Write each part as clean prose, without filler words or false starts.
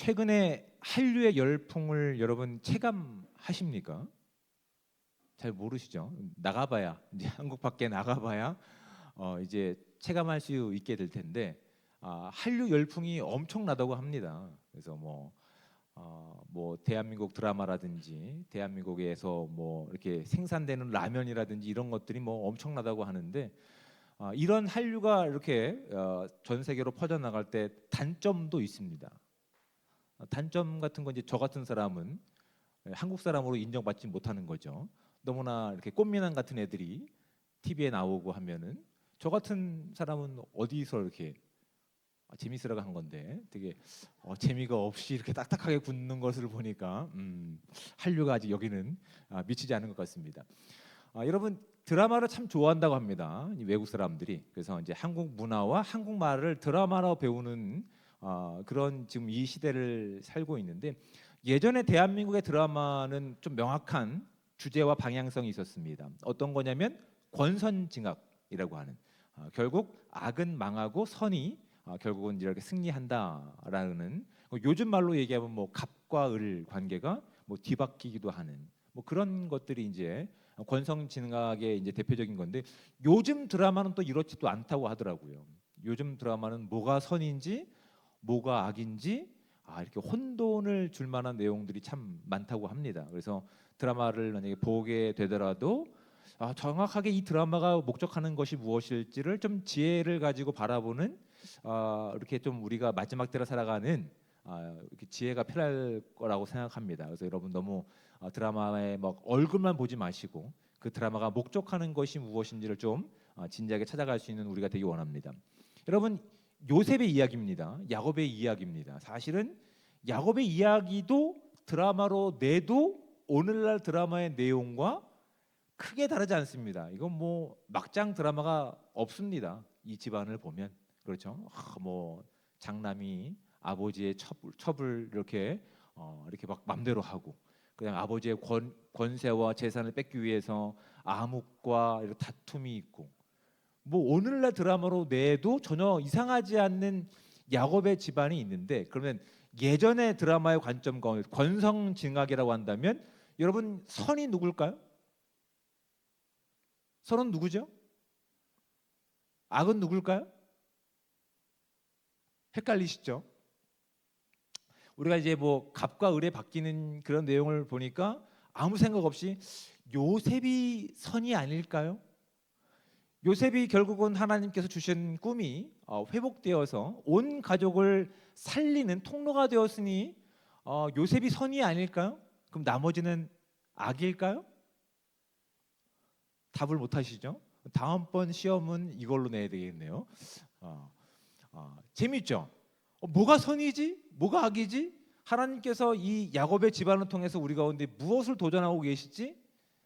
최근에 한류의 열풍을 여러분 체감하십니까? 잘 모르시죠? 나가봐야 이제 한국 밖에 나가봐야 이제 체감할 수 있게 될 텐데 한류 열풍이 엄청나다고 합니다. 그래서 뭐 대한민국 드라마라든지 대한민국에서 뭐 이렇게 생산되는 라면이라든지 이런 것들이 뭐 엄청나다고 하는데 이런 한류가 이렇게 전 세계로 퍼져나갈 때 단점도 있습니다. 단점 같은 건 이제 저 같은 사람은 한국 사람으로 인정받지 못하는 거죠. 너무나 이렇게 꽃미남 같은 애들이 TV에 나오고 하면은 저 같은 사람은 어디서 이렇게 재밌으라고 한 건데 되게 재미가 없이 이렇게 딱딱하게 굳는 것을 보니까 한류가 아직 여기는 미치지 않은 것 같습니다. 여러분 드라마를 참 좋아한다고 합니다. 이 외국 사람들이. 그래서 이제 한국 문화와 한국말을 드라마로 배우는 그런 지금 이 시대를 살고 있는데 예전에 대한민국의 드라마는 좀 명확한 주제와 방향성이 있었습니다. 어떤 거냐면 권선징악이라고 하는 결국 악은 망하고 선이 결국은 이렇게 승리한다라는 요즘 말로 얘기하면 뭐 갑과 을 관계가 뭐 뒤바뀌기도 하는 뭐 그런 것들이 이제 권선징악의 이제 대표적인 건데 요즘 드라마는 또 이렇지도 않다고 하더라고요. 요즘 드라마는 뭐가 선인지 뭐가 악인지 이렇게 혼돈을 줄 만한 내용들이 참 많다고 합니다. 그래서 드라마를 만약에 보게 되더라도 정확하게 이 드라마가 목적하는 것이 무엇일지를 좀 지혜를 가지고 바라보는 이렇게 좀 우리가 마지막 때를 살아가는 이렇게 지혜가 필요할 거라고 생각합니다. 그래서 여러분 너무 드라마의 막 얼굴만 보지 마시고 그 드라마가 목적하는 것이 무엇인지를 좀 진지하게 찾아갈 수 있는 우리가 되기 원합니다. 여러분 요셉의 이야기입니다. 야곱의 이야기입니다. 사실은 야곱의 이야기도 드라마로 내도 오늘날 드라마의 내용과 크게 다르지 않습니다. 이건 뭐 막장 드라마가 없습니다. 이 집안을 보면 그렇죠. 뭐 장남이 아버지의 첩을 이렇게 막 맘대로 하고 그냥 아버지의 권세와 재산을 뺏기 위해서 암흑과 이런 다툼이 있고 뭐 오늘날 드라마로 내도 전혀 이상하지 않는 야곱의 집안이 있는데 그러면 예전의 드라마의 관점 가운데 권성징악이라고 한다면 여러분 선이 누굴까요? 선은 누구죠? 악은 누굴까요? 헷갈리시죠? 우리가 이제 뭐 갑과 을에 바뀌는 그런 내용을 보니까 아무 생각 없이 요셉이 선이 아닐까요? 요셉이 결국은 하나님께서 주신 꿈이 회복되어서 온 가족을 살리는 통로가 되었으니 요셉이 선이 아닐까요? 그럼 나머지는 악일까요? 답을 못 하시죠? 다음번 시험은 이걸로 내야 되겠네요. 재밌죠? 뭐가 선이지? 뭐가 악이지? 하나님께서 이 야곱의 집안을 통해서 우리 가운데 무엇을 도전하고 계시지?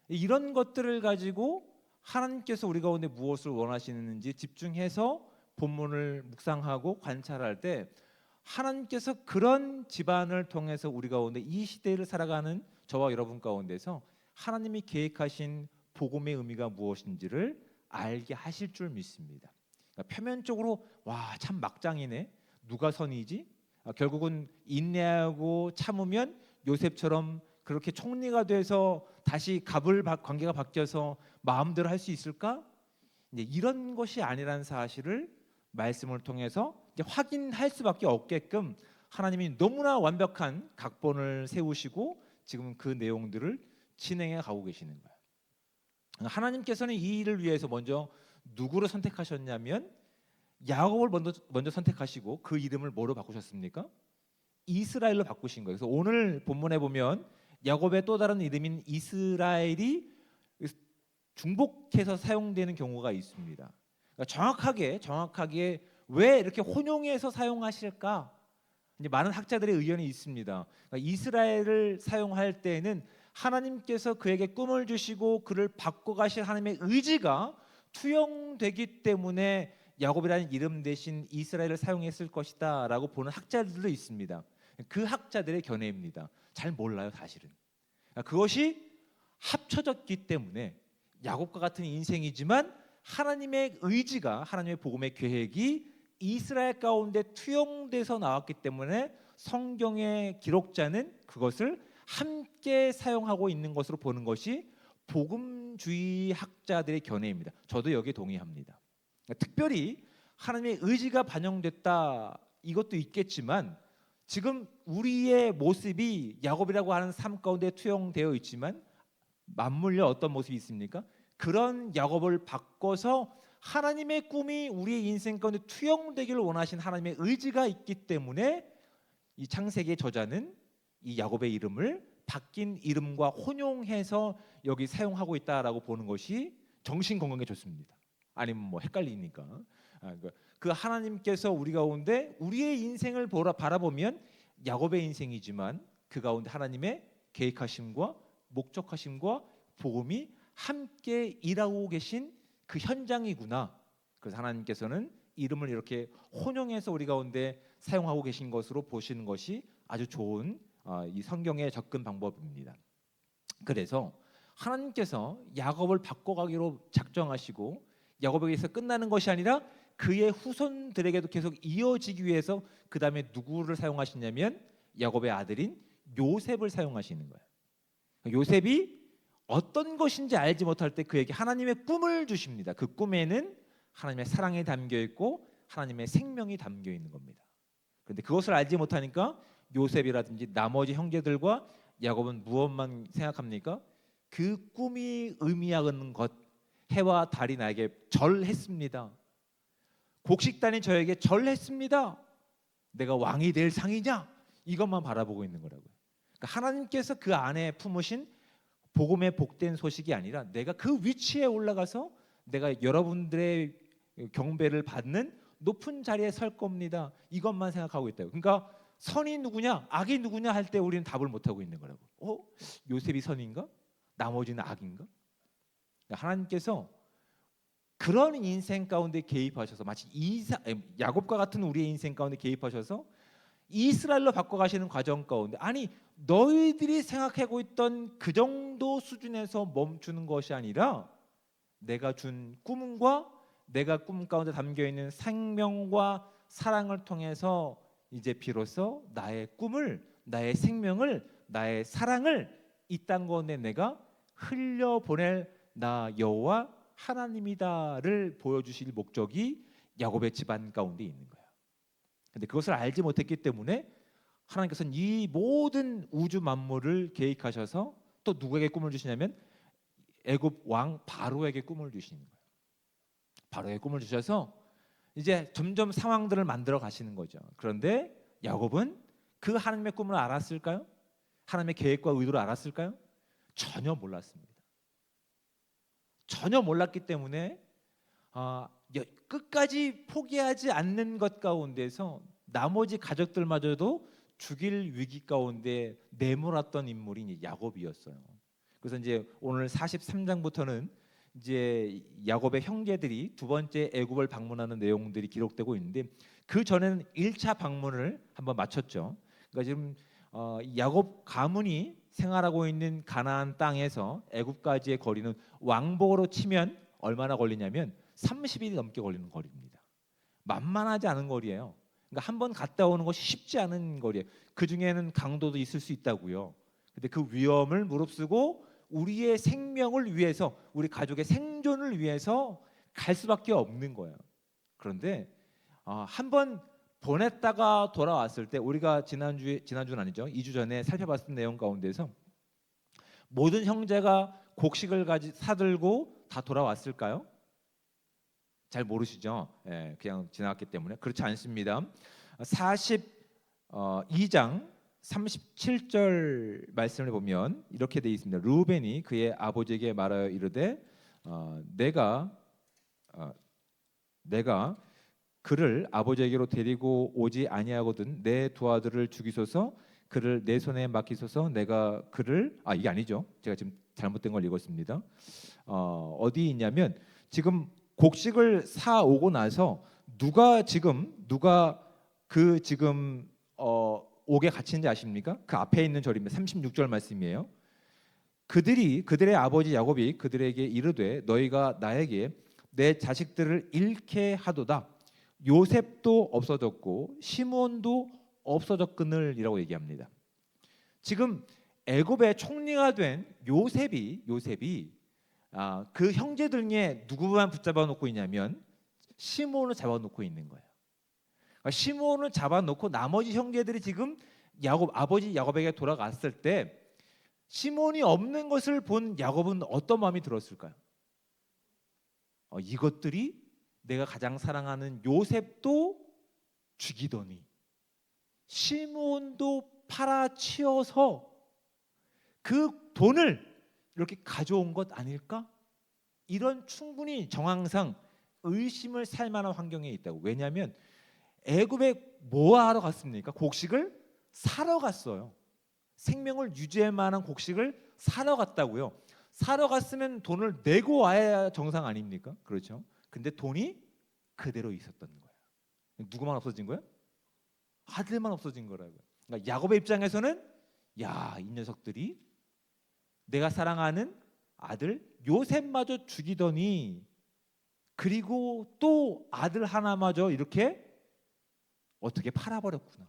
이런 것들을 가지고 하나님께서 우리 가운데 무엇을 원하시는지 집중해서 본문을 묵상하고 관찰할 때 하나님께서 그런 집안을 통해서 우리 가운데 이 시대를 살아가는 저와 여러분 가운데서 하나님이 계획하신 복음의 의미가 무엇인지를 알게 하실 줄 믿습니다. 그러니까 표면적으로 와 참 막장이네. 누가 선이지? 결국은 인내하고 참으면 요셉처럼 그렇게 총리가 돼서 다시 갑을 관계가 바뀌어서 마음대로 할 수 있을까? 이제 이런 것이 아니라는 사실을 말씀을 통해서 이제 확인할 수밖에 없게끔 하나님이 너무나 완벽한 각본을 세우시고 지금 그 내용들을 진행해 가고 계시는 거예요. 하나님께서는 이 일을 위해서 먼저 누구를 선택하셨냐면 야곱을 먼저 선택하시고 그 이름을 뭐로 바꾸셨습니까? 이스라엘로 바꾸신 거예요. 그래서 오늘 본문에 보면 야곱의 또 다른 이름인 이스라엘이 중복해서 사용되는 경우가 있습니다. 그러니까 정확하게 왜 이렇게 혼용해서 사용하실까? 이제 많은 학자들의 의견이 있습니다. 그러니까 이스라엘을 사용할 때에는 하나님께서 그에게 꿈을 주시고 그를 바꿔가실 하나님의 의지가 투영되기 때문에 야곱이라는 이름 대신 이스라엘을 사용했을 것이다라고 보는 학자들도 있습니다. 그 학자들의 견해입니다. 잘 몰라요, 사실은. 그것이 합쳐졌기 때문에 야곱과 같은 인생이지만 하나님의 의지가 하나님의 복음의 계획이 이스라엘 가운데 투영돼서 나왔기 때문에 성경의 기록자는 그것을 함께 사용하고 있는 것으로 보는 것이 복음주의 학자들의 견해입니다. 저도 여기에 동의합니다. 특별히 하나님의 의지가 반영됐다 이것도 있겠지만 지금 우리의 모습이 야곱이라고 하는 삶 가운데 투영되어 있지만 맞물려 어떤 모습이 있습니까? 그런 야곱을 바꿔서 하나님의 꿈이 우리의 인생 가운데 투영되기를 원하신 하나님의 의지가 있기 때문에 이 창세기의 저자는 이 야곱의 이름을 바뀐 이름과 혼용해서 여기 사용하고 있다라고 보는 것이 정신 건강에 좋습니다. 아니면 뭐 헷갈리니까 그 하나님께서 우리 가운데 우리의 인생을 바라보면 야곱의 인생이지만 그 가운데 하나님의 계획하심과 목적하심과 복음이 함께 일하고 계신 그 현장이구나. 그래서 하나님께서는 이름을 이렇게 혼용해서 우리 가운데 사용하고 계신 것으로 보시는 것이 아주 좋은 이 성경의 접근 방법입니다. 그래서 하나님께서 야곱을 바꿔가기로 작정하시고 야곱에게서 끝나는 것이 아니라 그의 후손들에게도 계속 이어지기 위해서 그 다음에 누구를 사용하시냐면 야곱의 아들인 요셉을 사용하시는 거예요. 요셉이 어떤 것인지 알지 못할 때 그에게 하나님의 꿈을 주십니다. 그 꿈에는 하나님의 사랑이 담겨 있고 하나님의 생명이 담겨 있는 겁니다. 그런데 그것을 알지 못하니까 요셉이라든지 나머지 형제들과 야곱은 무엇만 생각합니까? 그 꿈이 의미하는 것, 해와 달이 나에게 절했습니다. 곡식단이 저에게 절했습니다. 내가 왕이 될 상이냐? 이것만 바라보고 있는 거라고요. 그러니까 하나님께서 그 안에 품으신 복음의 복된 소식이 아니라 내가 그 위치에 올라가서 내가 여러분들의 경배를 받는 높은 자리에 설 겁니다. 이것만 생각하고 있다고. 그러니까 선이 누구냐, 악이 누구냐 할 때 우리는 답을 못 하고 있는 거라고. 요셉이 선인가? 나머지는 악인가? 그러니까 하나님께서 그런 인생 가운데 개입하셔서 마치 야곱과 같은 우리의 인생 가운데 개입하셔서 이스라엘로 바꿔가시는 과정 가운데 아니 너희들이 생각하고 있던 그 정도 수준에서 멈추는 것이 아니라 내가 준 꿈과 내가 꿈 가운데 담겨있는 생명과 사랑을 통해서 이제 비로소 나의 꿈을 나의 생명을 나의 사랑을 이 땅 가운데 내가 흘려보낼 나 여호와 하나님이다를 보여주실 목적이 야곱의 집안 가운데 있는 거예요. 근데 그것을 알지 못했기 때문에 하나님께서는 이 모든 우주 만물을 계획하셔서 또 누구에게 꿈을 주시냐면 애굽 왕 바로에게 꿈을 주시는 거예요. 바로에게 꿈을 주셔서 이제 점점 상황들을 만들어 가시는 거죠. 그런데 야곱은 그 하나님의 꿈을 알았을까요? 하나님의 계획과 의도를 알았을까요? 전혀 몰랐습니다. 전혀 몰랐기 때문에 끝까지 포기하지 않는 것 가운데서 나머지 가족들마저도 죽일 위기 가운데 내몰았던 인물이 야곱이었어요. 그래서 이제 오늘 43장부터는 이제 야곱의 형제들이 두 번째 애굽을 방문하는 내용들이 기록되고 있는데 그 전에는 1차 방문을 한번 마쳤죠. 그러니까 지금 야곱 가문이 생활하고 있는 가나안 땅에서 애굽까지의 거리는 왕복으로 치면 얼마나 걸리냐면 30일이 넘게 걸리는 거리입니다. 만만하지 않은 거리예요. 그러니까 한 번 갔다 오는 것이 쉽지 않은 거리예요. 그 중에는 강도도 있을 수 있다고요. 근데 그 위험을 무릅쓰고 우리의 생명을 위해서, 우리 가족의 생존을 위해서 갈 수밖에 없는 거예요. 그런데 한 번 보냈다가 돌아왔을 때 우리가 지난주는 아니죠. 2주 전에 살펴봤던 내용 가운데서 모든 형제가 곡식을 사들고 다 돌아왔을까요? 잘 모르시죠? 그냥 지나갔기 때문에. 그렇지 않습니다. 42장 37절 말씀을 보면 이렇게 되어 있습니다. 르우벤이 그의 아버지에게 말하여 이르되 내가 그를 아버지에게로 데리고 오지 아니하거든 내 두 아들을 죽이소서 그를 내 손에 맡기소서 내가 그를 이게 아니죠. 제가 지금 잘못된 걸 읽었습니다. 어디 있냐면 지금 곡식을 사 오고 나서 누가 그 지금 옥에 갇힌지 아십니까? 그 앞에 있는 절입니다. 36절 말씀이에요. 그들의 아버지 야곱이 그들에게 이르되 너희가 나에게 내 자식들을 잃게 하도다. 요셉도 없어졌고 시므온도 없어졌거늘이라고 얘기합니다. 지금 애굽의 총리가 된 요셉이 그 형제들 중에 누구만 붙잡아 놓고 있냐면 시므온을 잡아놓고 있는 거예요. 그러니까 시므온을 잡아놓고 나머지 형제들이 지금 아버지 야곱에게 돌아갔을 때 시므온이 없는 것을 본 야곱은 어떤 마음이 들었을까요? 이것들이 내가 가장 사랑하는 요셉도 죽이더니 시므온도 팔아치워서 그 돈을 이렇게 가져온 것 아닐까? 이런 충분히 정황상 의심을 살 만한 환경에 있다고. 왜냐하면 애굽에 뭐 하러 갔습니까? 곡식을 사러 갔어요. 생명을 유지할 만한 곡식을 사러 갔다고요. 사러 갔으면 돈을 내고 와야 정상 아닙니까? 그렇죠. 근데 돈이 그대로 있었던 거예요. 누구만 없어진 거예요? 아들만 없어진 거라고요. 그러니까 야곱의 입장에서는 이 녀석들이 내가 사랑하는 아들 요셉마저 죽이더니 그리고 또 아들 하나마저 이렇게 어떻게 팔아버렸구나.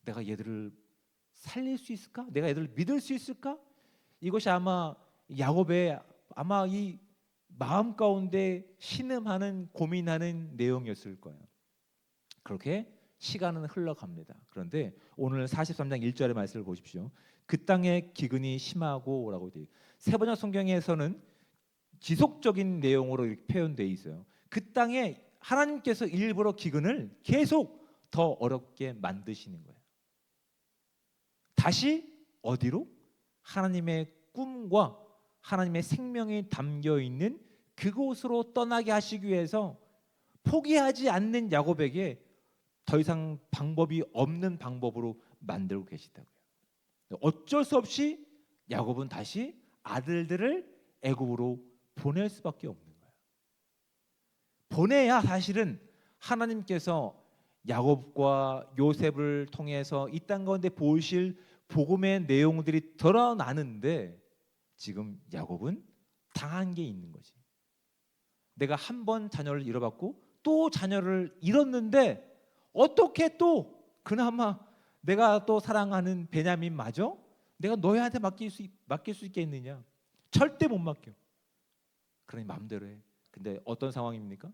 내가 얘들을 살릴 수 있을까? 내가 얘들을 믿을 수 있을까? 이것이 아마 야곱의 이 마음 가운데 신음하는 고민하는 내용이었을 거예요. 그렇게 시간은 흘러갑니다. 그런데 오늘 43장 1절의 말씀을 보십시오. 그 땅의 기근이 심하고 라고 되어 있어요. 세번역 성경에서는 지속적인 내용으로 이렇게 표현되어 있어요. 그 땅에 하나님께서 일부러 기근을 계속 더 어렵게 만드시는 거예요. 다시 어디로? 하나님의 꿈과 하나님의 생명이 담겨 있는 그곳으로 떠나게 하시기 위해서 포기하지 않는 야곱에게 더 이상 방법이 없는 방법으로 만들고 계시다고요. 어쩔 수 없이 야곱은 다시 아들들을 애굽으로 보낼 수밖에 없는 거예요. 보내야 사실은 하나님께서 야곱과 요셉을 통해서 이 땅 가운데 보이실 복음의 내용들이 드러나는데 지금 야곱은 당한 게 있는 거지. 내가 한 번 자녀를 잃어봤고 또 자녀를 잃었는데 어떻게 또 그나마 내가 또 사랑하는 베냐민마저 내가 너희한테 맡길 수 있겠느냐? 절대 못 맡겨. 그러니 마음대로 해. 근데 어떤 상황입니까?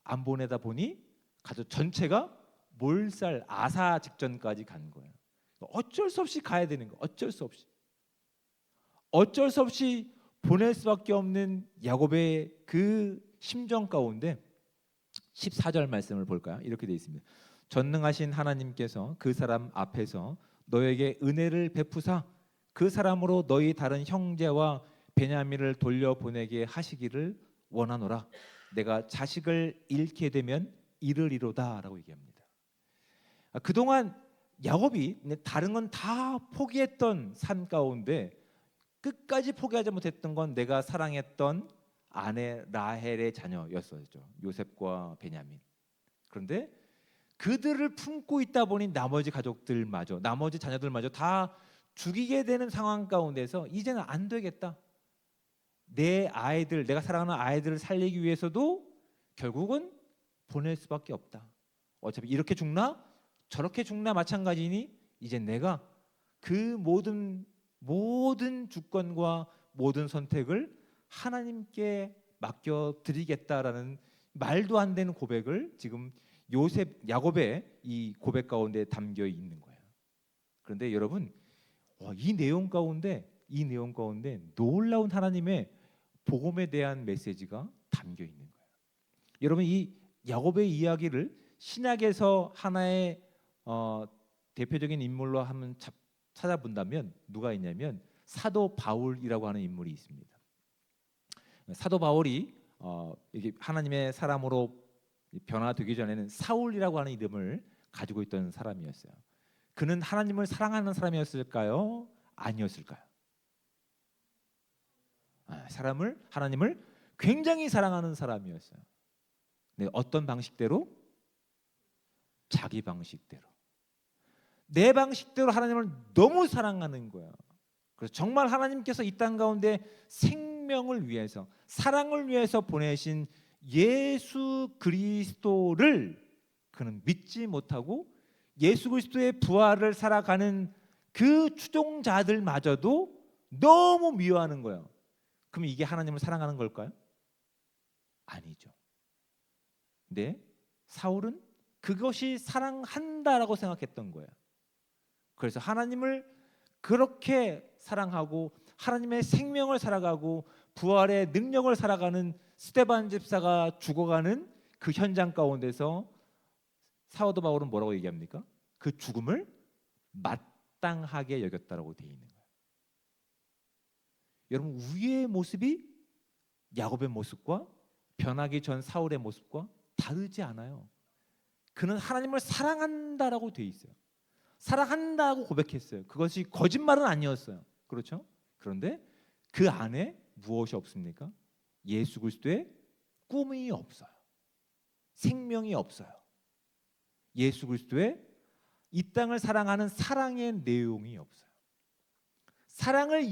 안 보내다 보니 가족 전체가 몰살 아사 직전까지 간 거예요. 어쩔 수 없이 가야 되는 거. 어쩔 수 없이 보낼 수밖에 없는 야곱의 그 심정 가운데 14절 말씀을 볼까요? 이렇게 되어 있습니다. 전능하신 하나님께서 그 사람 앞에서 너에게 은혜를 베푸사 그 사람으로 너희 다른 형제와 베냐민을 돌려보내게 하시기를 원하노라. 내가 자식을 잃게 되면 이르리로다 라고 얘기합니다. 그동안 야곱이 다른 건 다 포기했던 삶 가운데 끝까지 포기하지 못했던 건 내가 사랑했던 아내 라헬의 자녀였었죠. 요셉과 베냐민. 그런데 그들을 품고 있다 보니 나머지 가족들마저 나머지 자녀들마저 다 죽이게 되는 상황 가운데서 이제는 안 되겠다. 내 아이들, 내가 사랑하는 아이들을 살리기 위해서도 결국은 보낼 수밖에 없다. 어차피 이렇게 죽나 저렇게 죽나 마찬가지니 이제 내가 그 모든 주권과 모든 선택을 하나님께 맡겨드리겠다라는 말도 안 되는 고백을 지금 야곱의 이 고백 가운데 담겨 있는 거예요. 그런데 여러분, 이 내용 가운데 놀라운 하나님의 복음에 대한 메시지가 담겨 있는 거예요. 여러분, 이 야곱의 이야기를 신약에서 하나의 대표적인 인물로 한번 찾아본다면 누가 있냐면 사도 바울이라고 하는 인물이 있습니다. 사도 바울이 이게 하나님의 사람으로 변화되기 전에는 사울이라고 하는 이름을 가지고 있던 사람이었어요. 그는 하나님을 사랑하는 사람이었을까요? 아니었을까요? 하나님을 굉장히 사랑하는 사람이었어요. 네, 어떤 방식대로? 자기 방식대로. 내 방식대로 하나님을 너무 사랑하는 거야. 그래서 정말 하나님께서 이 땅 가운데 생명을 위해서, 사랑을 위해서 보내신 예수 그리스도를 그는 믿지 못하고 예수 그리스도의 부활을 살아가는 그 추종자들마저도 너무 미워하는 거예요. 그럼 이게 하나님을 사랑하는 걸까요? 아니죠. 근데 사울은 그것이 사랑한다라고 생각했던 거예요. 그래서 하나님을 그렇게 사랑하고 하나님의 생명을 살아가고 부활의 능력을 살아가는 스데반 집사가 죽어가는 그 현장 가운데서 사도 바울은 뭐라고 얘기합니까? 그 죽음을 마땅하게 여겼다라고 되어 있는 거예요. 여러분, 우리의 모습이 야곱의 모습과 변하기 전 사울의 모습과 다르지 않아요. 그는 하나님을 사랑한다라고 되어 있어요. 사랑한다고 고백했어요. 그것이 거짓말은 아니었어요. 그렇죠? 그런데 그 안에 무엇이 없습니까? 예수 그리스도의 꿈이 없어요. 생명이 없어요. 예수 그리스도의 이 땅을 사랑하는 사랑의 내용이 없어요. 사랑을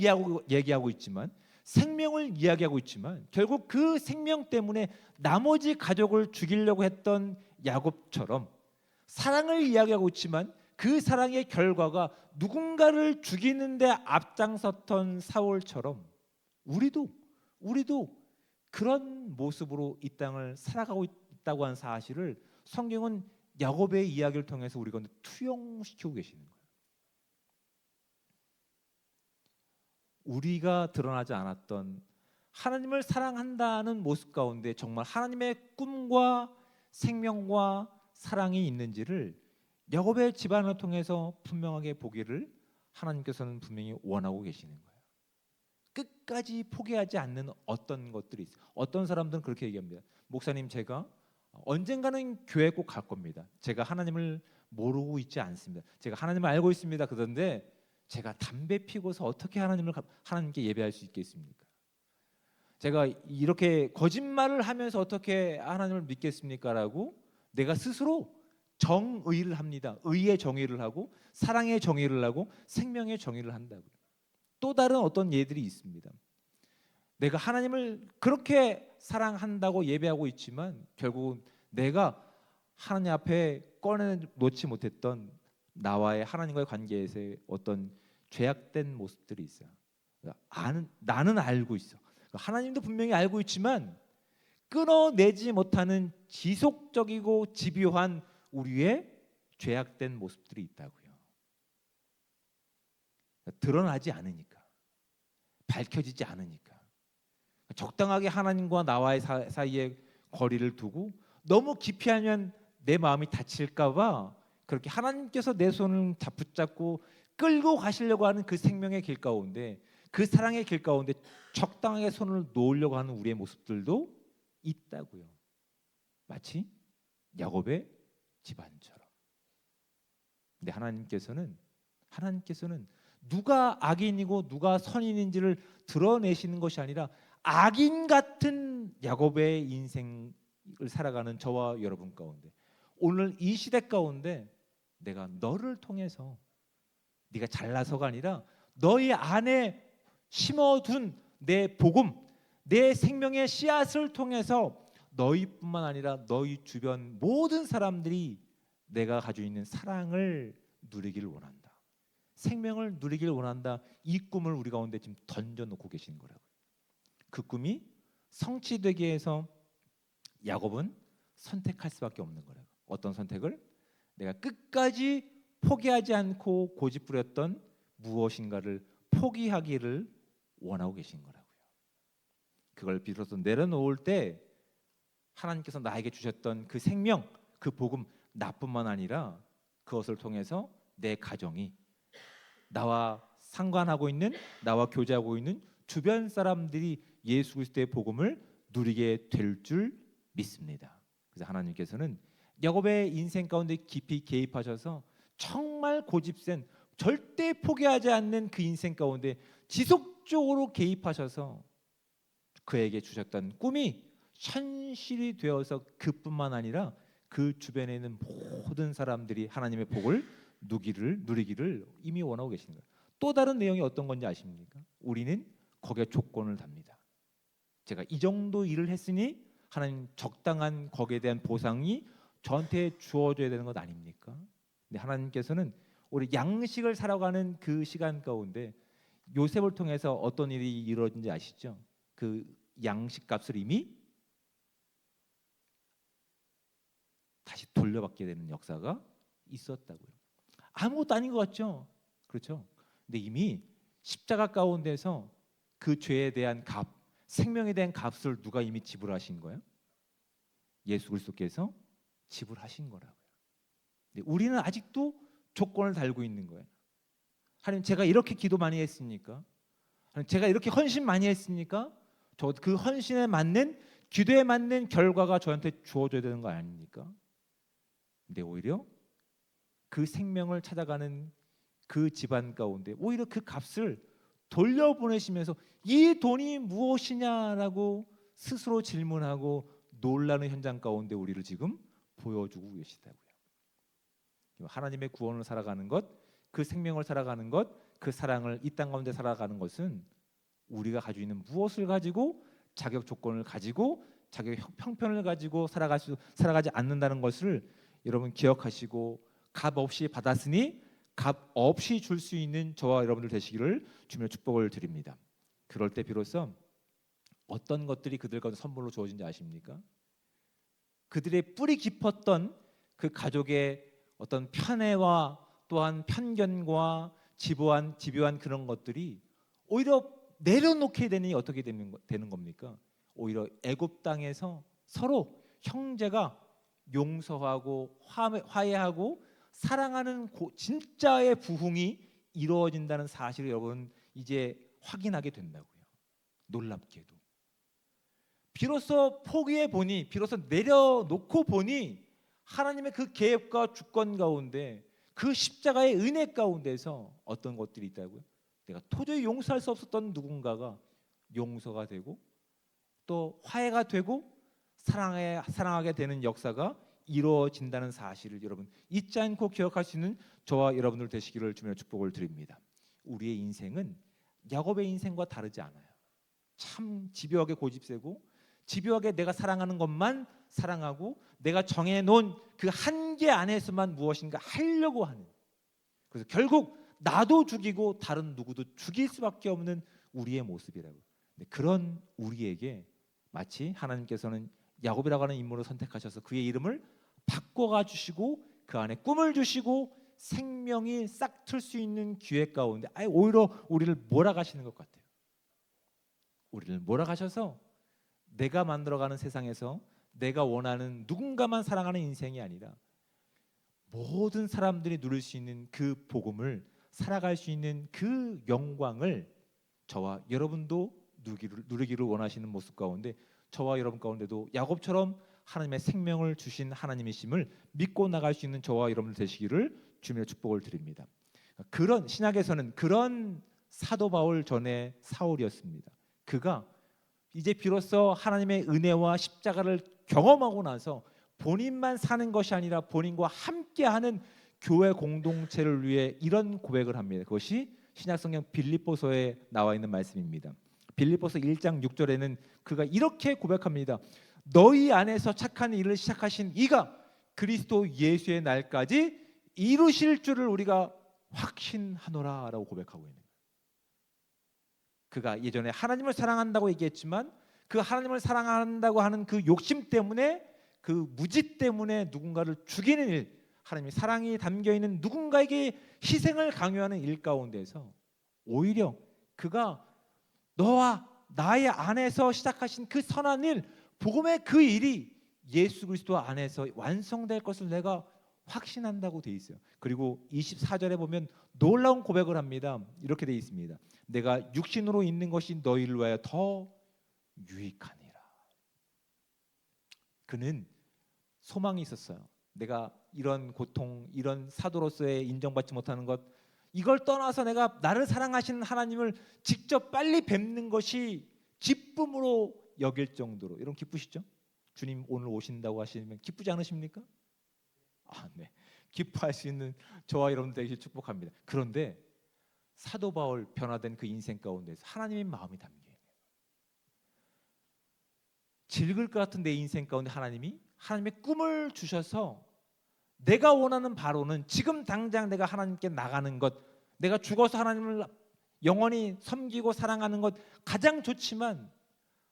얘기하고 있지만, 생명을 이야기하고 있지만, 결국 그 생명 때문에 나머지 가족을 죽이려고 했던 야곱처럼 사랑을 이야기하고 있지만 그 사랑의 결과가 누군가를 죽이는데 앞장섰던 사울처럼 우리도 그런 모습으로 이 땅을 살아가고 있다고 하는 사실을 성경은 야곱의 이야기를 통해서 우리 가운데 투영시키고 계시는 거예요. 우리가 드러나지 않았던 하나님을 사랑한다는 모습 가운데 정말 하나님의 꿈과 생명과 사랑이 있는지를 야곱의 집안을 통해서 분명하게 보기를 하나님께서는 분명히 원하고 계시는 거예요. 끝까지 포기하지 않는 어떤 것들이 있어요. 어떤 사람들은 그렇게 얘기합니다. 목사님, 제가 언젠가는 교회 꼭 갈 겁니다. 제가 하나님을 모르고 있지 않습니다. 제가 하나님을 알고 있습니다. 그런데 제가 담배 피고서 어떻게 하나님께 예배할 수 있겠습니까? 제가 이렇게 거짓말을 하면서 어떻게 하나님을 믿겠습니까? 라고 내가 스스로 정의를 합니다. 의의 정의를 하고 사랑의 정의를 하고 생명의 정의를 한다고요. 또 다른 어떤 예들이 있습니다. 내가 하나님을 그렇게 사랑한다고 예배하고 있지만 결국은 내가 하나님 앞에 꺼내놓지 못했던 나와의 하나님과의 관계에서의 어떤 죄악된 모습들이 있어요. 나는 알고 있어. 하나님도 분명히 알고 있지만 끊어내지 못하는 지속적이고 집요한 우리의 죄악된 모습들이 있다고요. 드러나지 않으니까, 밝혀지지 않으니까, 적당하게 하나님과 나와의 사이에 거리를 두고 너무 깊이 하면 내 마음이 다칠까봐 그렇게 하나님께서 내 손을 붙잡고 끌고 가시려고 하는 그 생명의 길 가운데, 그 사랑의 길 가운데 적당하게 손을 놓으려고 하는 우리의 모습들도 있다고요. 마치 야곱의 집안처럼. 근데 하나님께서는 누가 악인이고 누가 선인인지를 드러내시는 것이 아니라 악인 같은 야곱의 인생을 살아가는 저와 여러분 가운데, 오늘 이 시대 가운데 내가 너를 통해서, 네가 잘나서가 아니라 너희 안에 심어둔 내 복음, 내 생명의 씨앗을 통해서 너희뿐만 아니라 너희 주변 모든 사람들이 내가 가지고 있는 사랑을 누리기를 원한다. 생명을 누리기를 원한다. 이 꿈을 우리 가운데 지금 던져놓고 계신 거라고요. 그 꿈이 성취되기 위해서 야곱은 선택할 수밖에 없는 거라고. 어떤 선택을? 내가 끝까지 포기하지 않고 고집부렸던 무엇인가를 포기하기를 원하고 계신 거라고요. 그걸 비로소 내려놓을 때 하나님께서 나에게 주셨던 그 생명, 그 복음, 나뿐만 아니라 그것을 통해서 내 가정이, 나와 상관하고 있는, 나와 교제하고 있는 주변 사람들이 예수 그리스도의 복음을 누리게 될 줄 믿습니다. 그래서 하나님께서는 야곱의 인생 가운데 깊이 개입하셔서 정말 고집센, 절대 포기하지 않는 그 인생 가운데 지속적으로 개입하셔서 그에게 주셨던 꿈이 현실이 되어서 그뿐만 아니라 그 주변에 있는 모든 사람들이 하나님의 복을 누리기를 이미 원하고 계시는 거예요. 또 다른 내용이 어떤 건지 아십니까? 우리는 거기에 조건을 답니다. 제가 이 정도 일을 했으니 하나님 적당한 거기에 대한 보상이 저한테 주어져야 되는 것 아닙니까? 근데 하나님께서는 우리 양식을 살아가는 그 시간 가운데 요셉을 통해서 어떤 일이 이루어진지 아시죠? 그 양식 값을 이미 다시 돌려받게 되는 역사가 있었다고요. 아무것도 아닌 것 같죠? 그렇죠? 근데 이미 십자가 가운데서 그 죄에 대한 값, 생명에 대한 값을 누가 이미 지불하신 거예요? 예수 그리스도께서 지불하신 거라고요. 근데 우리는 아직도 조건을 달고 있는 거예요. 하나님, 제가 이렇게 기도 많이 했습니까? 하나님, 제가 이렇게 헌신 많이 했습니까? 저 그 헌신에 맞는, 기도에 맞는 결과가 저한테 주어져야 되는 거 아닙니까? 근데 오히려 그 생명을 찾아가는 그 집안 가운데 오히려 그 값을 돌려보내시면서 이 돈이 무엇이냐라고 스스로 질문하고 놀라는 현장 가운데 우리를 지금 보여주고 계시다고요. 하나님의 구원을 살아가는 것, 그 생명을 살아가는 것, 그 사랑을 이 땅 가운데 살아가는 것은 우리가 가지고 있는 무엇을 가지고 자격 조건을 가지고 자격 형편을 가지고 살아가지 않는다는 것을 여러분 기억하시고, 값 없이 받았으니 값 없이 줄 수 있는 저와 여러분들 되시기를 주며 축복을 드립니다. 그럴 때 비로소 어떤 것들이 그들 가운데 선물로 주어진지 아십니까? 그들의 뿌리 깊었던 그 가족의 어떤 편애와 또한 편견과 집요한 그런 것들이 오히려 내려놓게 되니 어떻게 되는 겁니까? 오히려 애굽 땅에서 서로 형제가 용서하고 화해하고 사랑하는 진짜의 부흥이 이루어진다는 사실을 여러분 이제 확인하게 된다고요. 놀랍게도 비로소 포기해 보니, 비로소 내려놓고 보니 하나님의 그 계획과 주권 가운데, 그 십자가의 은혜 가운데서 어떤 것들이 있다고요? 내가 도저히 용서할 수 없었던 누군가가 용서가 되고 또 화해가 되고 사랑하게 되는 역사가 이루어진다는 사실을 여러분 잊지 않고 기억할 수 있는 저와 여러분들 되시기를 주며 축복을 드립니다. 우리의 인생은 야곱의 인생과 다르지 않아요. 참 집요하게 고집세고 집요하게 내가 사랑하는 것만 사랑하고 내가 정해놓은 그 한계 안에서만 무엇인가 하려고 하는, 그래서 결국 나도 죽이고 다른 누구도 죽일 수밖에 없는 우리의 모습이라고. 근데 그런 우리에게 마치 하나님께서는 야곱이라고 하는 인물을 선택하셔서 그의 이름을 바꿔가 주시고 그 안에 꿈을 주시고 생명이 싹 틀 수 있는 기회 가운데 오히려 우리를 몰아가시는 것 같아요. 우리를 몰아가셔서 내가 만들어가는 세상에서 내가 원하는 누군가만 사랑하는 인생이 아니라 모든 사람들이 누릴 수 있는 그 복음을 살아갈 수 있는 그 영광을 저와 여러분도 누리기를 원하시는 모습 가운데 저와 여러분 가운데도 야곱처럼 하나님의 생명을 주신 하나님이심을 믿고 나갈 수 있는 저와 여러분들 되시기를 주님의 축복을 드립니다. 그런 신약에서는 그런 사도 바울 전에 사울이었습니다. 그가 이제 비로소 하나님의 은혜와 십자가를 경험하고 나서 본인만 사는 것이 아니라 본인과 함께하는 교회 공동체를 위해 이런 고백을 합니다. 그것이 신약성경 빌립보서에 나와 있는 말씀입니다. 빌립보서 1장 6절에는 그가 이렇게 고백합니다. 너희 안에서 착한 일을 시작하신 이가 그리스도 예수의 날까지 이루실 줄을 우리가 확신하노라라고 고백하고 있는 거예요. 그가 예전에 하나님을 사랑한다고 얘기했지만 그 하나님을 사랑한다고 하는 그 욕심 때문에, 그 무지 때문에 누군가를 죽이는 일, 하나님의 사랑이 담겨있는 누군가에게 희생을 강요하는 일 가운데서 오히려 그가 너와 나의 안에서 시작하신 그 선한 일, 복음의 그 일이 예수 그리스도 안에서 완성될 것을 내가 확신한다고 돼 있어요. 그리고 24절에 보면 놀라운 고백을 합니다. 이렇게 돼 있습니다. 내가 육신으로 있는 것이 너희를 위하여 더 유익하니라. 그는 소망이 있었어요. 내가 이런 고통, 이런 사도로서의 인정받지 못하는 것, 이걸 떠나서 내가 나를 사랑하시는 하나님을 직접 빨리 뵙는 것이 기쁨으로 여길 정도로. 여러분 기쁘시죠? 주님 오늘 오신다고 하시면 기쁘지 않으십니까? 네. 기뻐할 수 있는 저와 여러분들 되시길 축복합니다. 그런데 사도 바울 변화된 그 인생 가운데서 하나님의 마음이 담겨 있네요. 질글 것 같은 내 인생 가운데 하나님의 꿈을 주셔서 내가 원하는 바로는 지금 당장 내가 하나님께 나가는 것, 내가 죽어서 하나님을 영원히 섬기고 사랑하는 것 가장 좋지만,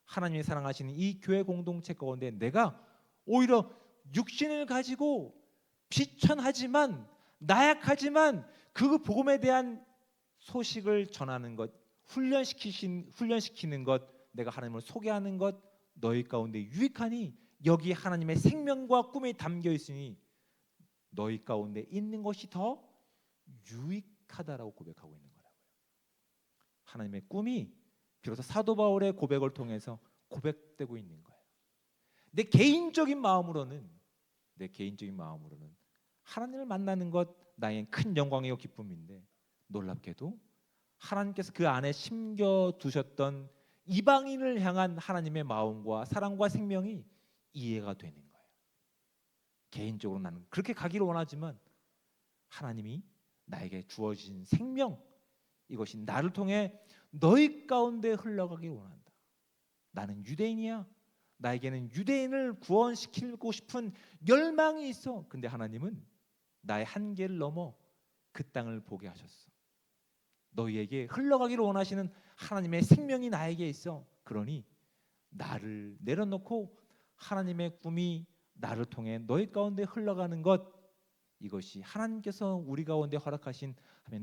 하나님이 사랑하시는 이 교회 공동체 가운데 내가 오히려 육신을 가지고 비천하지만 나약하지만 그 복음에 대한 소식을 전하는 것, 훈련시키는 것, 내가 하나님을 소개하는 것 너희 가운데 유익하니 여기 하나님의 생명과 꿈이 담겨 있으니 너희 가운데 있는 것이 더 유익하다라고 고백하고 있는 거라고요. 하나님의 꿈이 비로소 사도 바울의 고백을 통해서 고백되고 있는 거예요. 내 개인적인 마음으로는 하나님을 만나는 것 나의 큰 영광이요 기쁨인데, 놀랍게도 하나님께서 그 안에 심겨 두셨던 이방인을 향한 하나님의 마음과 사랑과 생명이 이해가 되는 거예요. 개인적으로 나는 그렇게 가기를 원하지만 하나님이 나에게 주어진 생명, 이것이 나를 통해 너희 가운데 흘러가기를 원한다. 나는 유대인이야. 나에게는 유대인을 구원시키고 싶은 열망이 있어. 근데 하나님은 나의 한계를 넘어 그 땅을 보게 하셨어. 너희에게 흘러가기를 원하시는 하나님의 생명이 나에게 있어. 그러니 나를 내려놓고 하나님의 꿈이 나를 통해 너희 가운데 흘러가는 것, 이것이 하나님께서 우리 가운데 허락하신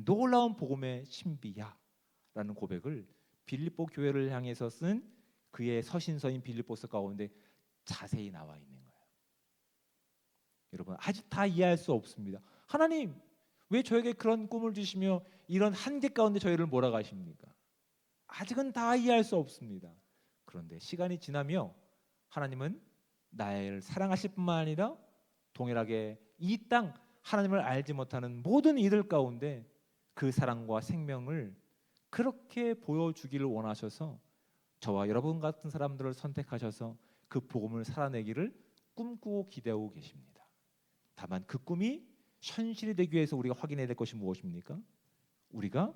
놀라운 복음의 신비야 라는 고백을 빌립보 교회를 향해서 쓴 그의 서신서인 빌립보서 가운데 자세히 나와 있는 거예요. 여러분, 아직 다 이해할 수 없습니다. 하나님 왜 저에게 그런 꿈을 주시며 이런 한계 가운데 저희를 몰아가십니까? 아직은 다 이해할 수 없습니다. 그런데 시간이 지나며 하나님은 나를 사랑하실 뿐만 아니라 동일하게 이 땅 하나님을 알지 못하는 모든 이들 가운데 그 사랑과 생명을 그렇게 보여주기를 원하셔서 저와 여러분 같은 사람들을 선택하셔서 그 복음을 살아내기를 꿈꾸고 기대하고 계십니다. 다만 그 꿈이 현실이 되기 위해서 우리가 확인해야 될 것이 무엇입니까? 우리가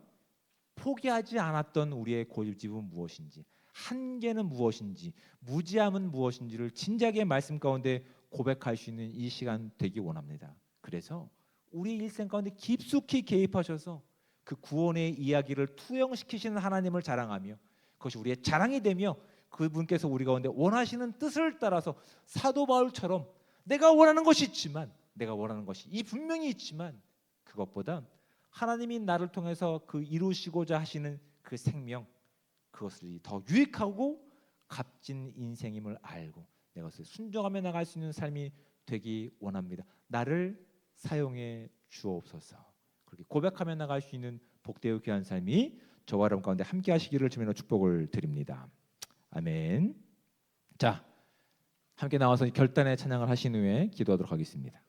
포기하지 않았던 우리의 고집은 무엇인지, 한계는 무엇인지, 무지함은 무엇인지를 진작에 말씀 가운데 고백할 수 있는 이 시간 되기 원합니다. 그래서 우리 일생 가운데 깊숙이 개입하셔서 그 구원의 이야기를 투영시키시는 하나님을 자랑하며, 그것이 우리의 자랑이 되며 그분께서 우리 가운데 원하시는 뜻을 따라서 사도 바울처럼 내가 원하는 것이 있지만, 내가 원하는 것이 이 분명히 있지만 그것보다 하나님이 나를 통해서 그 이루시고자 하시는 그 생명, 그것을 더 유익하고 값진 인생임을 알고 내가 그것을 순종하며 나갈 수 있는 삶이 되기 원합니다. 나를 사용해 주옵소서. 그렇게 고백하며 나갈 수 있는 복되고 귀한 삶이 저와 여러분 가운데 함께 하시기를 주님으로 축복을 드립니다. 아멘. 자, 함께 나와서 결단의 찬양을 하신 후에 기도하도록 하겠습니다.